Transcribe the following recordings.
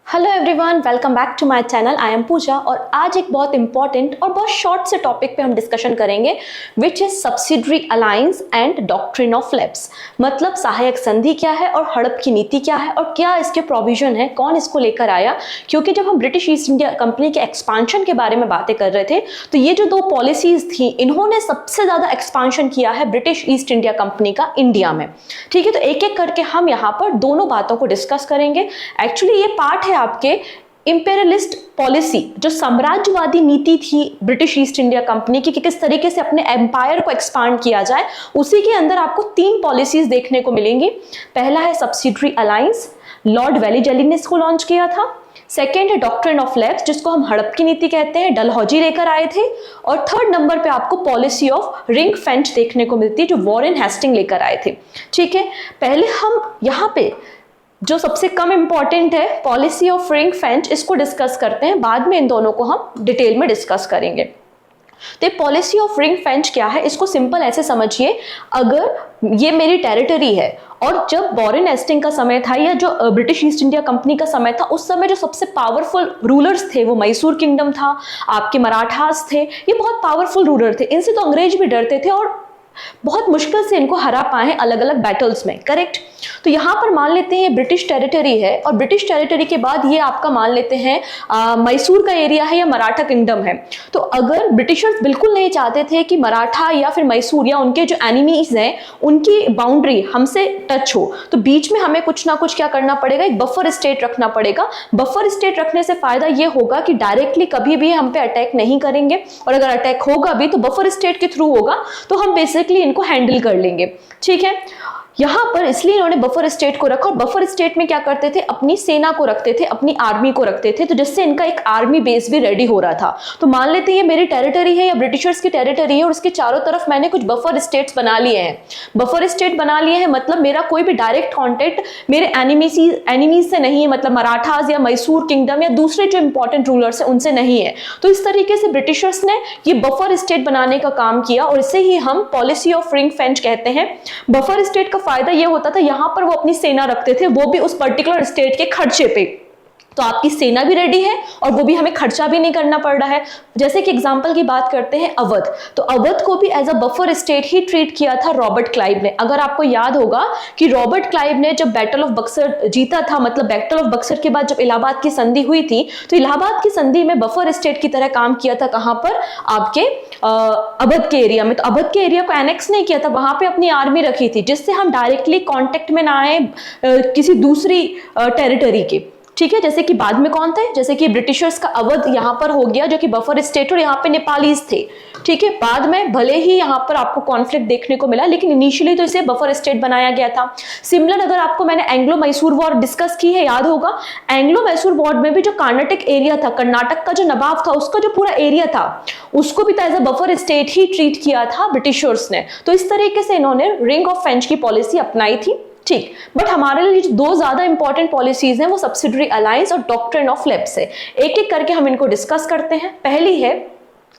Hello everyone, welcome back to my channel. I am Pooja और आज एक बहुत इंपॉर्टेंट और बहुत शॉर्ट से टॉपिक पे हम डिस्कशन करेंगे which is subsidiary alliance and doctrine of labs. मतलब सहायक संधि क्या है और हड़प की नीति क्या है और क्या इसके प्रोविजन है, कौन इसको लेकर आया। क्योंकि जब हम ब्रिटिश ईस्ट इंडिया कंपनी के एक्सपांशन के बारे में बातें कर रहे थे तो ये जो दो पॉलिसीज थी इन्होंने सबसे ज्यादा एक्सपांशन किया है ब्रिटिश ईस्ट इंडिया कंपनी का इंडिया में। ठीक है, तो एक एक करके हम यहाँ पर दोनों बातों को डिस्कस करेंगे। एक्चुअली ये पार्ट है आपके इंपेरियलिस्ट पॉलिसी, जो साम्राज्यवादी नीति थी ब्रिटिश ईस्ट इंडिया कंपनी की कि किस तरीके से अपने एम्पायर को एक्सपांड किया जाए। उसी के अंदर आपको तीन पॉलिसीज देखने को मिलेंगी। पहला है सब्सिडरी अलायंस, लॉर्ड वेलीजेली ने इसको लॉन्च किया था। सेकेंड है डॉक्ट्रिन ऑफ लेब्स, जिसको हम हड़प की नीति कहते हैं, डलहौजी लेकर आए थे। और थर्ड नंबर पे आपको पॉलिसी ऑफ रिंग फेंच देखने को मिलती है, जो वॉरेन हेस्टिंग लेकर आए थे। ठीक है, पहले हम यहाँ पे जो सबसे कम इंपॉर्टेंट है पॉलिसी ऑफ रिंग फेंच, इसको डिस्कस करते हैं, बाद में इन दोनों को हम डिटेल में डिस्कस करेंगे। तो पॉलिसी ऑफ रिंग फेंच क्या है, इसको सिंपल ऐसे समझिए, अगर ये मेरी टेरिटरी है और जब वॉरेन हेस्टिंग का समय था या जो ब्रिटिश ईस्ट इंडिया कंपनी का समय था, उस समय जो सबसे पावरफुल रूलर्स थे वो मैसूर किंगडम था, आपके मराठास थे, ये बहुत पावरफुल रूलर थे। इनसे तो अंग्रेज भी डरते थे और बहुत मुश्किल से इनको हरा पाए हैं अलग अलग बैटल्स में। करेक्ट। तो यहां पर मान लेते हैं ब्रिटिश टेरिटरी है और ब्रिटिश टेरिटरी के बाद ये आपका मान लेते हैं मैसूर का एरिया है या मराठा किंगडम है। तो अगर ब्रिटिशर्स बिल्कुल नहीं चाहते थे कि मराठा या फिर मैसूर या उनके जो एनिमीज हैं उनकी बाउंड्री हमसे टच हो, तो बीच में हमें कुछ ना कुछ क्या करना पड़ेगा, एक बफर स्टेट रखना पड़ेगा। बफर स्टेट रखने से फायदा ये होगा कि डायरेक्टली कभी भी हम पे अटैक नहीं करेंगे, और अगर अटैक होगा भी तो बफर स्टेट के थ्रू होगा, तो हम बेसिकली इनको हैंडल कर लेंगे। ठीक है, यहां पर इसलिए इन्होंने बफर स्टेट को रखा। और बफर स्टेट में क्या करते थे, अपनी सेना को रखते थे, अपनी आर्मी को रखते थे, तो जिससे इनका एक आर्मी बेस भी रेडी हो रहा था। तो मान लेते हैं ये मेरी टेरिटरी है या ब्रिटिशर्स की टेरिटरी है और उसके चारों तरफ मैंने कुछ बफर स्टेट्स बना लिए हैं। बफर स्टेट बना लिए हैं मतलब मेरा कोई भी डायरेक्ट कॉन्टेक्ट मेरे एनिमीज से नहीं है, मतलब मराठास या मैसूर किंगडम या दूसरे जो इंपॉर्टेंट रूलर्स हैं उनसे नहीं है। तो इस तरीके से ब्रिटिशर्स ने ये बफर स्टेट बनाने का काम किया और इसे ही हम पॉलिसी ऑफ रिंग फेंच कहते हैं। बफर स्टेट का फायदा ये होता था, यहां पर वो अपनी सेना रखते थे, वो भी उस पर्टिकुलर स्टेट के खर्चे पे। तो आपकी सेना भी रेडी है और वो भी हमें खर्चा भी नहीं करना पड़ रहा है। जैसे कि एग्जांपल की बात करते हैं अवध, तो अवध को भी एज अ बफर स्टेट ही ट्रीट किया था रॉबर्ट क्लाइव ने। अगर आपको याद होगा कि रॉबर्ट क्लाइव ने जब बैटल ऑफ बक्सर जीता था, मतलब बैटल ऑफ बक्सर के बाद जब इलाहाबाद की संधि हुई थी, तो इलाहाबाद की संधि में बफर स्टेट की तरह काम किया था। कहां पर, आपके अवध के एरिया में। तो अवध के एरिया को एनेक्स नहीं किया था, वहां पे अपनी आर्मी रखी थी, जिससे हम डायरेक्टली कॉन्टेक्ट में ना आए किसी दूसरी टेरिटरी के। ठीक है, जैसे कि बाद में कौन थे, जैसे कि ब्रिटिशर्स का अवध यहाँ पर हो गया जो कि बफर स्टेट, और यहाँ पे नेपालीज थे। ठीक है, बाद में भले ही यहाँ पर आपको कॉन्फ्लिक्ट देखने को मिला, लेकिन इनिशियली तो इसे बफर स्टेट बनाया गया था। सिमिलर अगर आपको मैंने एंग्लो मैसूर वॉर डिस्कस की है, याद होगा, एंग्लो मैसूर वॉर में भी जो कर्नाटक एरिया था, कर्नाटक का जो नवाब था उसका जो पूरा एरिया था, उसको भी एज अ बफर स्टेट ही ट्रीट किया था ब्रिटिशर्स ने। तो इस तरीके से इन्होंने रिंग ऑफ फेंच की पॉलिसी अपनाई थी। ठीक, बट हमारे लिए जो दो ज्यादा इंपॉर्टेंट पॉलिसीज हैं वो सब्सिडरी अलायंस और डॉक्ट्रिन ऑफ लेब्स है। एक एक करके हम इनको डिस्कस करते हैं। पहली है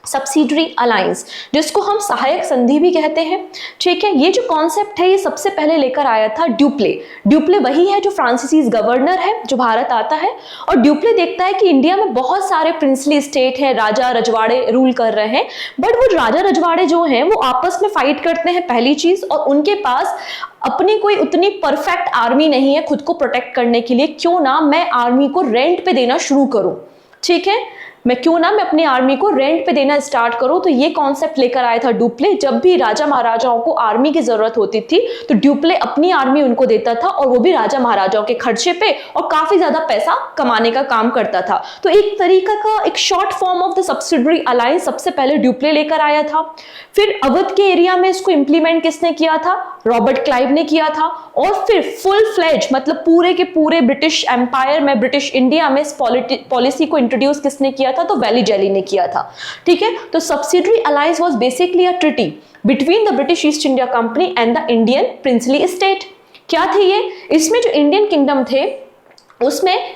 सब्सिडरी अलायंस, जिसको हम सहायक संधि भी कहते हैं। ठीक है, ये जो कॉन्सेप्ट है ये सबसे पहले लेकर आया था ड्यूप्ले। ड्यूप्ले वही है जो फ्रांसीसी गवर्नर है जो भारत आता है, और ड्यूप्ले देखता है कि इंडिया में बहुत सारे प्रिंसली स्टेट हैं, राजा रजवाड़े रूल कर रहे हैं, बट वो राजा रजवाड़े जो हैं वो आपस में फाइट करते हैं, पहली चीज, और उनके पास अपनी कोई उतनी परफेक्ट आर्मी नहीं है खुद को प्रोटेक्ट करने के लिए। क्यों ना मैं आर्मी को रेंट पे देना शुरू करूं। ठीक है, मैं अपनी आर्मी को रेंट पे देना स्टार्ट करूं। तो ये कॉन्सेप्ट लेकर आया था ड्यूप्ले। जब भी राजा महाराजाओं को आर्मी की जरूरत होती थी तो ड्यूप्ले अपनी आर्मी उनको देता था, और वो भी राजा महाराजाओं के खर्चे पे, और काफी ज्यादा पैसा कमाने का काम करता था। तो एक तरीका का एक short form of the subsidiary alliance सबसे पहले ड्यूप्ले लेकर आया था। फिर अवध के एरिया में इसको इंप्लीमेंट किसने किया था, रॉबर्ट क्लाइव ने किया था। और फिर फुल फ्लेज मतलब पूरे के पूरे ब्रिटिश एम्पायर में, ब्रिटिश इंडिया में इस पॉलिसी को इंट्रोड्यूस किसने किया था, तो वेलीजेली ने किया था। ठीक है, तो subsidiary alliance was basically a treaty between the British east India company and the Indian princely state. क्या थे ये, इसमें जो इंडियन किंगडम थे उसमें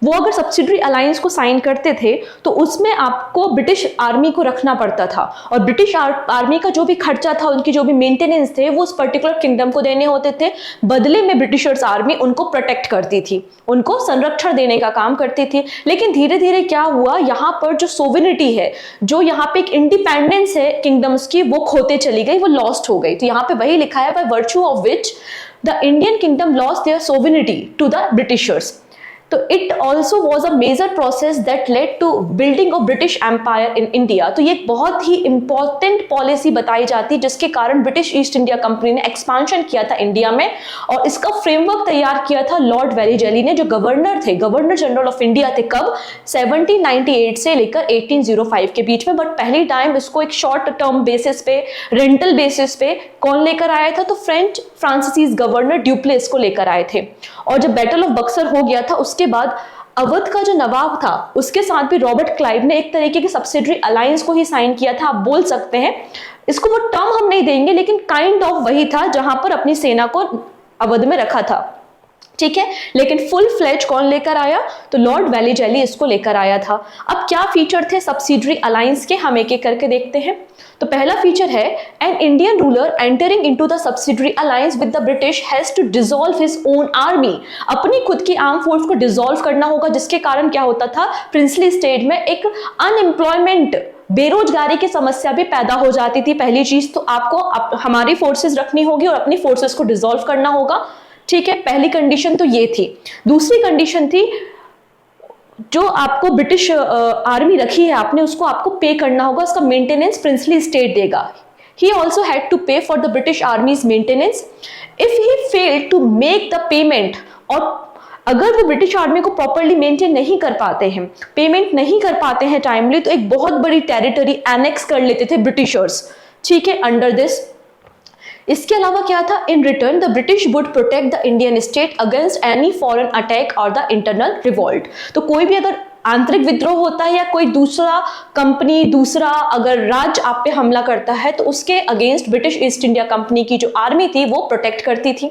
वो अगर सब्सिडरी अलायंस को साइन करते थे तो उसमें आपको ब्रिटिश आर्मी को रखना पड़ता था, और ब्रिटिश आर्मी का जो भी खर्चा था, उनकी जो भी मेंटेनेंस थे, वो उस पर्टिकुलर किंगडम को देने होते थे। बदले में ब्रिटिशर्स आर्मी उनको प्रोटेक्ट करती थी, उनको संरक्षण देने का काम करती थी। लेकिन धीरे धीरे क्या हुआ, यहाँ पर जो सोविनिटी है, जो यहाँ पे एक इंडिपेंडेंस है किंगडम्स की, वो खोते चली गई, वो लॉस्ट हो गई। तो यहाँ पे वही लिखा है, by virtue of which the Indian kingdom lost their sovereignty to the Britishers. तो it also was a major process that led to building of British Empire in India. तो ये एक बहुत ही इंपॉर्टेंट पॉलिसी बताई जाती है जिसके कारण ब्रिटिश ईस्ट इंडिया कंपनी ने एक्सपांशन किया था इंडिया में, और इसका फ्रेमवर्क तैयार किया था लॉर्ड वेलीजेली ने, जो गवर्नर थे, गवर्नर जनरल ऑफ इंडिया थे। कब? 1798 से लेकर 1805 के बीच में। बट पहली टाइम इसको एक शॉर्ट टर्म बेसिस पे, रेंटल बेसिस पे कौन लेकर आया था? तो फ्रेंच फ्रांसीसीज गवर्नर ड्यूप्लेस को लेकर आए थे। और जब बैटल ऑफ बक्सर हो गया था, उसके बाद अवध का जो नवाब था, उसके साथ भी रॉबर्ट क्लाइव ने एक तरीके की सब्सिडरी अलायंस को ही साइन किया था, आप बोल सकते हैं। इसको वो टर्म हम नहीं देंगे, लेकिन काइंड ऑफ वही था, जहां पर अपनी सेना को अवध में रखा था, ठीक है। लेकिन फुल फ्लेज कौन लेकर आया? तो लॉर्ड वेलीजेली इसको लेकर आया था। अब क्या फीचर थे सब्सिडरी अलायंस के, हम एक एक करके देखते हैं। तो पहला फीचर है, an Indian ruler entering into the subsidiary alliance with the British has to dissolve his own army. अपनी खुद की आर्म फोर्स को डिसॉल्व करना होगा, जिसके कारण क्या होता था, प्रिंसली स्टेट में एक अनएम्प्लॉयमेंट, बेरोजगारी की समस्या भी पैदा हो जाती थी। पहली चीज तो आपको हमारी फोर्सेस रखनी होगी और अपनी फोर्सेस को डिसॉल्व करना होगा, ठीक है। पहली कंडीशन तो ये थी। दूसरी कंडीशन थी, जो आपको ब्रिटिश आर्मी रखी है आपने, उसको आपको पे करना होगा, उसका मेंटेनेंस प्रिंसली स्टेट देगा। He also had to pay for the British army's maintenance. If he failed to make the payment, और अगर वो ब्रिटिश आर्मी को प्रॉपरली मेंटेन नहीं कर पाते हैं, पेमेंट नहीं कर पाते हैं टाइमली, तो एक बहुत बड़ी टेरिटरी एनेक्स कर लेते थे ब्रिटिशर्स, ठीक है, अंडर दिस। इसके अलावा क्या था, in return the British would protect the Indian state against any foreign attack और द इंटरनल रिवोल्ट। तो कोई भी अगर आंतरिक विद्रोह होता है या कोई दूसरा कंपनी, दूसरा अगर राज्य आप पे हमला करता है, तो उसके against British east India company की जो आर्मी थी वो प्रोटेक्ट करती थी,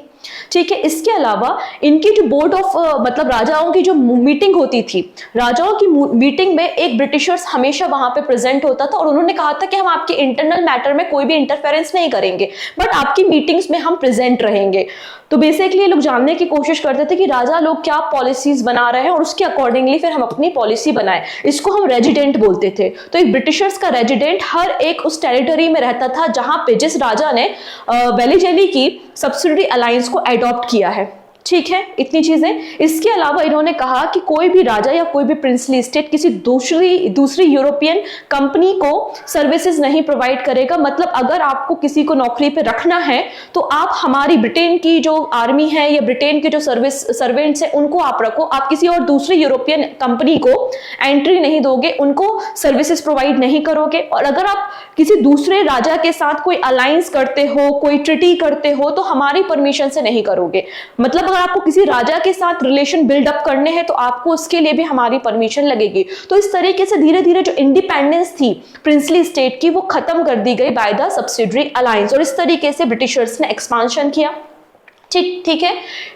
ठीक है। इसके अलावा इनकी जो बोर्ड ऑफ मतलब राजाओं की जो मीटिंग होती थी, राजाओं की मीटिंग में एक ब्रिटिशर्स हमेशा वहां पे प्रेजेंट होता था, और उन्होंने कहा था कि हम आपके इंटरनल मैटर में कोई भी इंटरफेरेंस नहीं करेंगे, बट आपकी मीटिंग्स में हम प्रेजेंट रहेंगे। तो बेसिकली ये लोग जानने की कोशिश करते थे कि राजा लोग क्या पॉलिसीज बना रहे हैं, और उसके अकॉर्डिंगली फिर हम अपनी पॉलिसी बनाए। इसको हम रेजिडेंट बोलते थे। तो एक ब्रिटिशर्स का रेजिडेंट हर एक उस टेरिटरी में रहता था जहां पे जिस राजा ने वेलीजेली की सब्सिडरी अलायंस को एडॉप्ट किया है, ठीक है। इतनी चीजें। इसके अलावा इन्होंने कहा कि कोई भी राजा या कोई भी प्रिंसली स्टेट किसी दूसरी यूरोपियन कंपनी को सर्विसेज नहीं प्रोवाइड करेगा। मतलब अगर आपको किसी को नौकरी पे रखना है तो आप हमारी ब्रिटेन की जो आर्मी है या ब्रिटेन के जो सर्वेंट्स है उनको आप रखो, आप किसी और दूसरी यूरोपियन कंपनी को एंट्री नहीं दोगे, उनको सर्विसेज प्रोवाइड नहीं करोगे। और अगर आप किसी दूसरे राजा के साथ कोई अलायंस करते हो, कोई ट्रिटी करते हो, तो हमारी परमिशन से नहीं करोगे। मतलब अगर आपको किसी राजा के साथ रिलेशन बिल्डअप करने हैं तो आपको उसके लिए भी हमारी परमिशन लगेगी। तो इस तरीके से धीरे धीरे जो इंडिपेंडेंस थी प्रिंसली स्टेट की, वो खत्म कर दी गई बाय द सब्सिडरी अलायंस, और इस तरीके से ब्रिटिशर्स ने एक्सपांशन किया, ठीक है।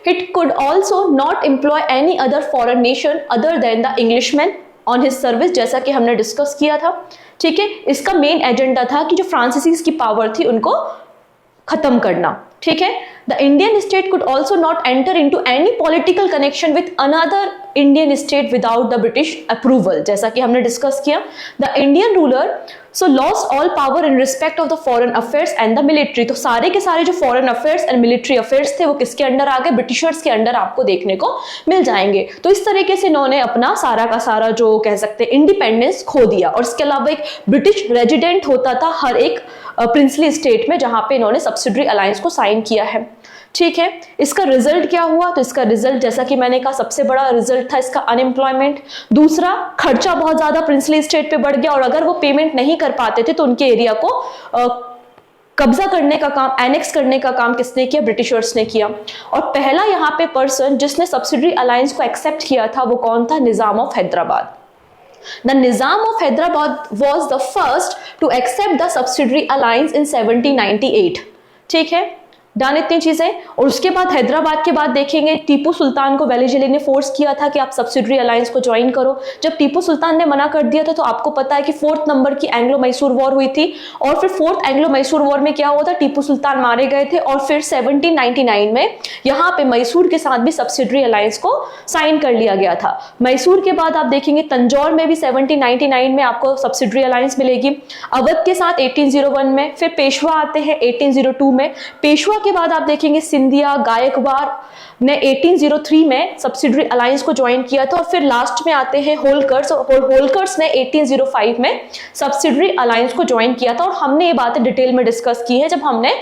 It could also not employ any other foreign nation other than the Englishman on his service, जैसा कि हमने डिस्कस किया था, ठीक है। इसका मेन एजेंडा था कि जो फ्रांसीसीज की पावर थी उनको खत्म करना, ठीक है। The Indian state could also not enter into any political connection with another Indian state without the British approval, जैसा कि हमने डिस्कस किया। The Indian ruler so lost all power in respect of the foreign affairs and the military। तो सारे के सारे जो foreign affairs and military affairs थे वो किसके अंडर आ गए? ब्रिटिशर्स के अंडर आपको देखने को मिल जाएंगे। तो इस तरीके से इन्होंने अपना सारा का सारा जो कह सकते हैं इंडिपेंडेंस खो दिया। और इसके अलावा एक ब्रिटिश रेजिडेंट होता था हर एक प्रिंसली स्टेट में जहां पे इन्होंने सब्सिडरी अलायंस को साइन किया है, ठीक है। इसका रिजल्ट क्या हुआ? तो इसका रिजल्ट जैसा कि मैंने कहा सबसे बड़ा रिजल्ट था इसका अनएम्प्लॉयमेंट। दूसरा, खर्चा बहुत ज्यादा प्रिंसली स्टेट पे बढ़ गया, और अगर वो पेमेंट नहीं कर पाते थे तो उनके एरिया को कब्जा करने का काम, एनेक्स करने का काम किसने किया? ब्रिटिशर्स ने किया। और पहला यहाँ पे पर्सन जिसने सब्सिडरी अलायंस को एक्सेप्ट किया था वो कौन था? Nizam of Hyderabad. The Nizam of Hyderabad was the first to accept the subsidiary alliance in 1798, ठीक है। डन इतनी चीजें। और उसके बाद हैदराबाद के बाद देखेंगे टीपू सुल्तान को वेलिजिली ने फोर्स किया था कि आप सब्सिडरी अलायंस को ज्वाइन करो। जब टीपू सुल्तान ने मना कर दिया था तो आपको पता है कि 4th नंबर की एंग्लो मैसूर वॉर हुई थी, और फिर 4th एंग्लो मैसूर वॉर में क्या हुआ था, टीपू सुल्तान मारे गए थे, और फिर 1799 में यहाँ पे मैसूर के साथ भी सब्सिडरी अलायंस को साइन कर लिया गया था। मैसूर के बाद आप देखेंगे तंजौर में भी 1799 में आपको सब्सिडरी अलायंस मिलेगी, अवध के साथ 1801 में, फिर पेशवा आते हैं 1802 में। पेशवा के बाद आप देखेंगे सिंधिया, गायकवाड़ ने 1803 में सब्सिडरी अलायंस को ज्वाइन किया था, और फिर लास्ट में आते हैं होलकर्स, और होलकर्स ने 1805 में सब्सिडरी अलायंस को ज्वाइन किया था। और हमने ये बातें डिटेल में डिस्कस की है जब हमने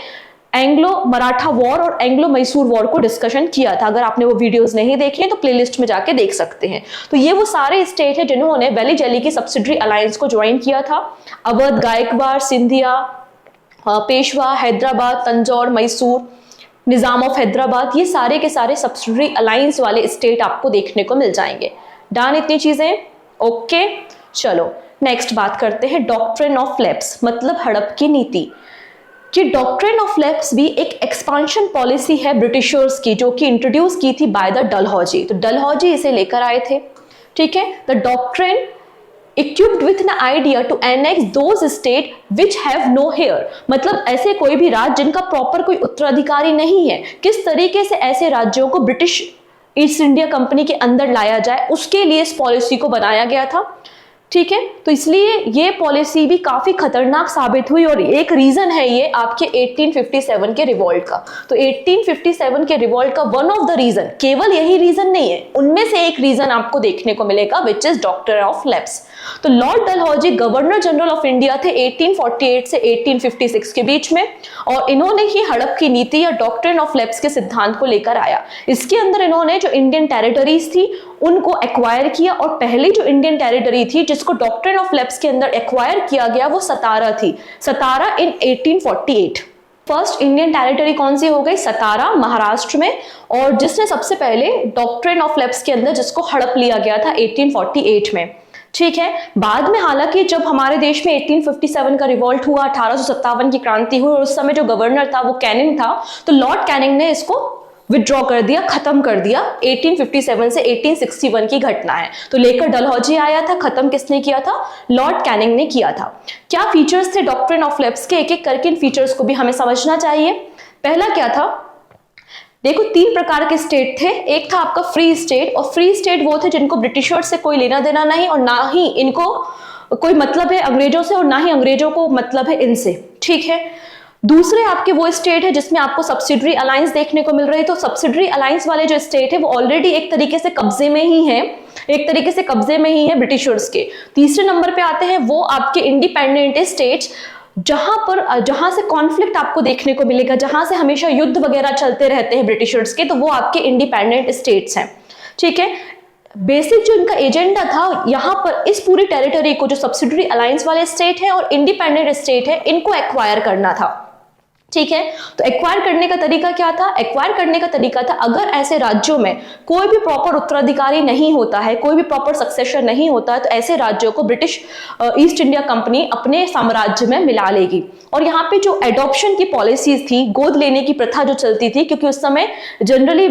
एंग्लो मराठा वॉर और एंग्लो मैसूर वॉर को डिस्कशन किया था। अगर आपने वो वीडियोस नहीं देखे तो प्लेलिस्ट में जाके देख सकते हैं। तो ये वो सारे स्टेट हैं जिन्होंने वेलिजिली की सब्सिडरी अलायंस को ज्वाइन किया था। अवध, गायकवाड़, सिंधिया, पेशवा, हैदराबाद, तंजौर, मैसूर, निजाम ऑफ हैदराबाद, ये सारे के सारे सब्सिडरी अलायंस वाले स्टेट आपको देखने को मिल जाएंगे। डन इतनी चीजें, ओके। चलो नेक्स्ट बात करते हैं डॉक्ट्रिन ऑफ लैप्स, मतलब हड़प की नीति। कि डॉक्ट्रिन ऑफ लैप्स भी एक एक्सपांशन पॉलिसी है ब्रिटिशर्स की, जो कि इंट्रोड्यूस की थी बाय द डलहौजी। तो डलहौजी इसे लेकर आए थे, ठीक है। The doctrine equipped with an idea to annex those state which have no heir, मतलब ऐसे कोई भी राज्य जिनका प्रॉपर कोई उत्तराधिकारी नहीं है, किस तरीके से ऐसे राज्यों को ब्रिटिश ईस्ट इंडिया कंपनी के अंदर लाया जाए, उसके लिए इस पॉलिसी को बनाया गया था, ठीक है। तो इसलिए ये पॉलिसी भी काफी खतरनाक साबित हुई, और एक रीजन है ये आपके 1857 के रिवॉल्ट का। तो 1857 के रिवॉल्ट का वन ऑफ द रीजन, केवल यही रीजन नहीं है, उनमें से एक रीजन आपको देखने को मिलेगा, which is doctrine of lapse. तो Lord Dalhousie Governor General of India थे 1848 से 1856 के बीच में, और इन्होंने ही हड़प की नीति या डॉक्ट्रिन ऑफ लैप्स के सिद्धांत को लेकर आया। इसके अंदर इन्होंने जो इंडियन टेरिटरीज थी उनको एक्वायर किया, और पहली जो इंडियन टेरिटरी थी जिसको डॉक्ट्रिन ऑफ लैप्स के अंदर एक्वायर किया गया वो सतारा थी, सतारा इन 1848। फर्स्ट इंडियन टेरिटरी कौन सी हो गई, सतारा, महाराष्ट्र में, और जिसने सबसे पहले डॉक्ट्रिन ऑफ लैप्स के अंदर जिसको हड़प लिया गया था 1848 में, ठीक है। बाद में हालांकि जब हमारे देश में 1857 का रिवॉल्ट हुआ, 1857 की क्रांति हुई, और उस समय जो गवर्नर था वो कैनिंग था, तो लॉर्ड कैनिंग ने इसको विड्रॉ कर दिया, खत्म कर दिया। 1857 से 1861 की घटना है। तो लेकर डलहौजी आया था, खत्म किसने किया था, लॉर्ड कैनिंग ने किया था। क्या फीचर्स थे डॉक्ट्रिन ऑफ लैप्स के, एक एक करके इन फीचर्स को भी हमें समझना चाहिए। पहला क्या था, देखो 3 प्रकार के स्टेट थे। एक था आपका फ्री स्टेट, और फ्री स्टेट वो थे जिनको ब्रिटिशर्स से कोई लेना देना नहीं, और ना ही इनको कोई मतलब है अंग्रेजों से, और ना ही अंग्रेजों को मतलब है इनसे, ठीक है। दूसरे आपके वो स्टेट है जिसमें आपको सब्सिडरी अलायंस देखने को मिल रही है। तो सब्सिडरी अलायंस वाले जो स्टेट है वो ऑलरेडी एक तरीके से कब्जे में ही है, एक तरीके से कब्जे में ही है ब्रिटिशर्स के। तीसरे नंबर पे आते हैं वो आपके इंडिपेंडेंट स्टेट्स, जहां से कॉन्फ्लिक्ट आपको देखने को मिलेगा, जहां से हमेशा युद्ध वगैरह चलते रहते हैं ब्रिटिशर्स के, तो वो आपके इंडिपेंडेंट स्टेट्स हैं, ठीक है। बेसिक जो इनका एजेंडा था यहाँ पर इस पूरी टेरिटरी को, जो सब्सिडरी अलायंस वाले स्टेट है और इंडिपेंडेंट स्टेट है, इनको एक्वायर करना था, ठीक है। तो एक्वायर करने का तरीका क्या था, एक्वायर करने का तरीका था अगर ऐसे राज्यों में कोई भी प्रॉपर उत्तराधिकारी नहीं होता है, कोई भी प्रॉपर सक्सेशन नहीं होता है, तो ऐसे राज्यों को ब्रिटिश ईस्ट इंडिया कंपनी अपने साम्राज्य में मिला लेगी। और यहाँ पे जो एडॉप्शन की पॉलिसीज थी, गोद लेने की प्रथा जो चलती थी, क्योंकि उस समय जनरली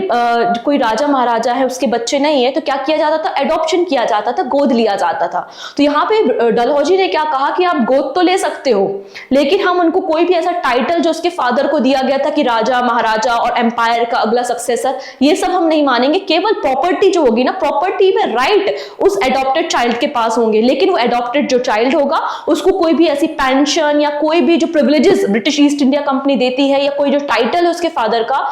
कोई राजा महाराजा है उसके बच्चे नहीं है, तो क्या किया जाता था, एडॉप्शन किया जाता था, गोद लिया जाता था। तो यहाँ पे डलहौजी ने क्या कहा कि आप गोद तो ले सकते हो, लेकिन हम उनको कोई भी ऐसा टाइटल जो उसके फादर को दिया गया था कि राजा महाराजा और एम्पायर का अगला सक्सेसर, ये सब हम नहीं मानेंगे। केवल प्रॉपर्टी जो होगी ना, प्रॉपर्टी में राइट उस एडॉप्टेड चाइल्ड के पास होंगे, लेकिन वो एडॉप्टेड जो चाइल्ड होगा उसको कोई भी ऐसी पेंशन या कोई भी जो privileges British east India company देती है, या कोई जो टाइटल है उसके फादर का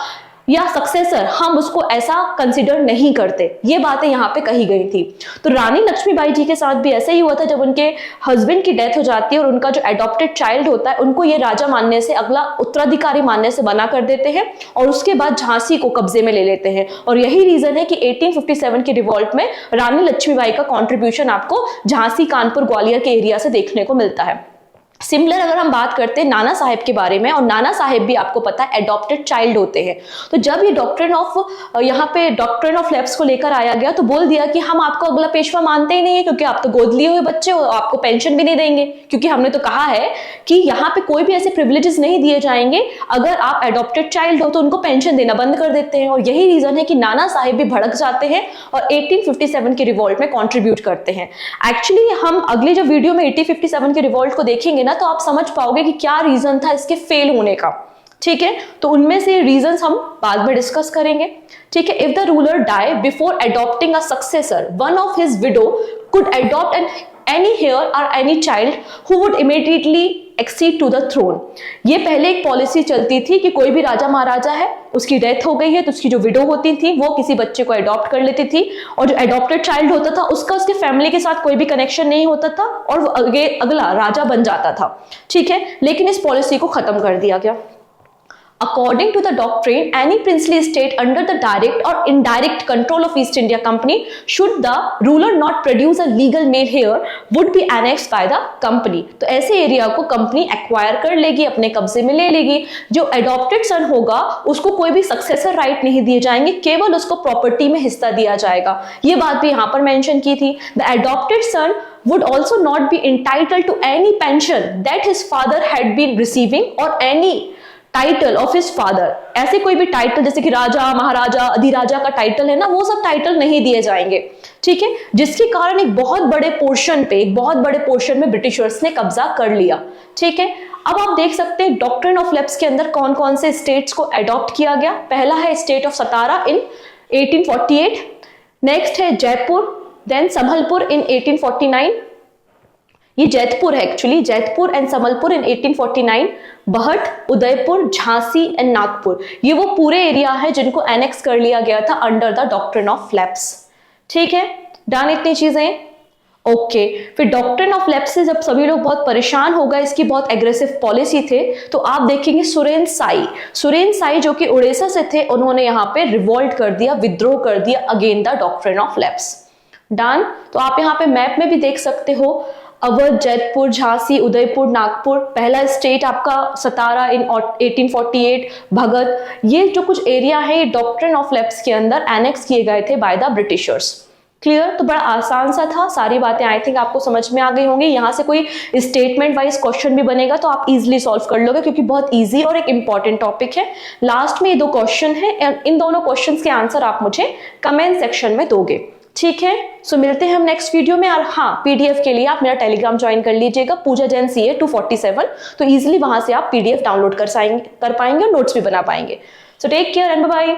या सक्सेसर, हम उसको ऐसा कंसिडर नहीं करते। ये बातें यहाँ पे कही गई थी। तो रानी लक्ष्मीबाई जी के साथ भी ऐसा ही हुआ था, जब उनके हस्बैंड की डेथ हो जाती है और उनका जो एडॉप्टेड चाइल्ड होता है, उनको ये राजा मानने से, अगला उत्तराधिकारी मानने से मना कर देते हैं, और उसके बाद झांसी को कब्जे में ले लेते हैं। और यही रीजन है कि 1857 के रिवॉल्ट में रानी लक्ष्मीबाई का कॉन्ट्रीब्यूशन आपको झांसी, कानपुर, ग्वालियर के एरिया से देखने को मिलता है। सिमिलर अगर हम बात करते हैं नाना साहेब के बारे में, और नाना साहेब भी आपको पता है एडॉप्टेड चाइल्ड होते हैं, तो जब ये डॉक्ट्रिन ऑफ लैप्स को लेकर आया गया तो बोल दिया कि हम आपको अगला पेशवा मानते ही नहीं है, क्योंकि आप तो गोद लिए हुए बच्चे हो, आपको पेंशन भी नहीं देंगे, क्योंकि हमने तो कहा है कि यहाँ पे कोई भी ऐसे प्रिविलेजेस नहीं दिए जाएंगे, अगर आप एडॉप्टेड चाइल्ड हो तो उनको पेंशन देना बंद कर देते हैं। और यही रीजन है कि नाना साहेब भी भड़क जाते हैं और 1857 के रिवॉल्ट में कॉन्ट्रीब्यूट करते हैं। एक्चुअली हम अगले जो वीडियो में 1857 के रिवॉल्ट को देखेंगे ना, तो आप समझ पाओगे कि क्या रीजन था इसके फेल होने का। ठीक है, तो उनमें से रीजंस हम बाद में डिस्कस करेंगे। ठीक है, if the ruler die before adopting a successor, one of his widow could adopt any heir और any child who would immediately accede to the throne. ये पहले एक पॉलिसी चलती थी कि कोई भी राजा महाराजा है, उसकी डेथ हो गई है, तो उसकी जो विडो होती थी वो किसी बच्चे को अडॉप्ट कर लेती थी, और जो अडॉप्टेड चाइल्ड होता था उसका उसके फैमिली के साथ कोई भी कनेक्शन नहीं होता था, और वो अगला राजा बन जाता था। ठीक है, लेकिन इस पॉलिसी को खत्म कर दिया गया। According to the doctrine, any princely state under the direct or indirect control of East India Company, should the ruler not produce a legal male heir, would be annexed by the company. तो ऐसे area को company acquire कर लेगी, अपने कब्जे में ले लेगी। जो एडॉप्टेड सन होगा उसको कोई भी सक्सेसर राइट नहीं दिए जाएंगे, केवल उसको प्रॉपर्टी में हिस्सा दिया जाएगा। ये बात भी यहाँ पर मेंशन की थी। The adopted son would also not be entitled to any pension that his father had been receiving or any title of his father. ऐसे कोई भी टाइटल जैसे कि राजा, महाराजा, अधिराजा का टाइटल है ना, वो सब टाइटल नहीं दिए जाएंगे। ठीक है, जिसके कारण एक बहुत बड़े पोर्शन में ब्रिटिशर्स ने कब्जा कर लिया। ठीक है, अब आप देख सकते हैं डॉक्ट्रिन ऑफ लैप्स के अंदर कौन कौन से स्टेट्स को अडॉप्ट किया गया। पहला है state of Satara in 1848, next है जयपुर, देन संभलपुर इन 1849, ये जैतपुर है actually, Jaitpur and Sambalpur in 1849, Baghat, Udaipur, Jhansi and Nagpur, ये वो पूरे एरिया है जिनको एनेक्स कर लिया गया था under the doctrine of lapse. ठीक है, डन इतनी चीजें। ओके, फिर डॉक्ट्रिन ऑफ लैप्स से जब सभी लोग बहुत परेशान हो गए, इसकी बहुत एग्रेसिव पॉलिसी थे, तो आप देखेंगे सुरेन साई जो कि उड़ीसा से थे, उन्होंने यहाँ पे रिवोल्ट कर दिया, विद्रोह कर दिया again the doctrine of lapse. Done, तो आप यहाँ पे मैप में भी देख सकते हो, अवध, जैतपुर, झांसी, उदयपुर, नागपुर, पहला स्टेट आपका सतारा इन 1848, भगत, ये जो कुछ एरिया है ये डॉक्ट्रिन ऑफ लैप्स के अंदर एनेक्स किए गए थे बाय द ब्रिटिशर्स। क्लियर, तो बड़ा आसान सा था, सारी बातें आई थिंक आपको समझ में आ गई होंगी। यहाँ से कोई स्टेटमेंट वाइज क्वेश्चन भी बनेगा तो आप इजीली सॉल्व कर लोगे, क्योंकि बहुत इजी और एक इंपॉर्टेंट टॉपिक है। लास्ट में ये 2 क्वेश्चन है, इन दोनों क्वेश्चंस के आंसर आप मुझे कमेंट सेक्शन में दोगे। ठीक है, सो मिलते हैं हम नेक्स्ट वीडियो में। और हाँ, पीडीएफ के लिए आप मेरा टेलीग्राम ज्वाइन कर लीजिएगा, पूजा जैन CA 247, तो इजीली वहां से आप पीडीएफ डाउनलोड कर पाएंगे और नोट्स भी बना पाएंगे। So take care and bye bye.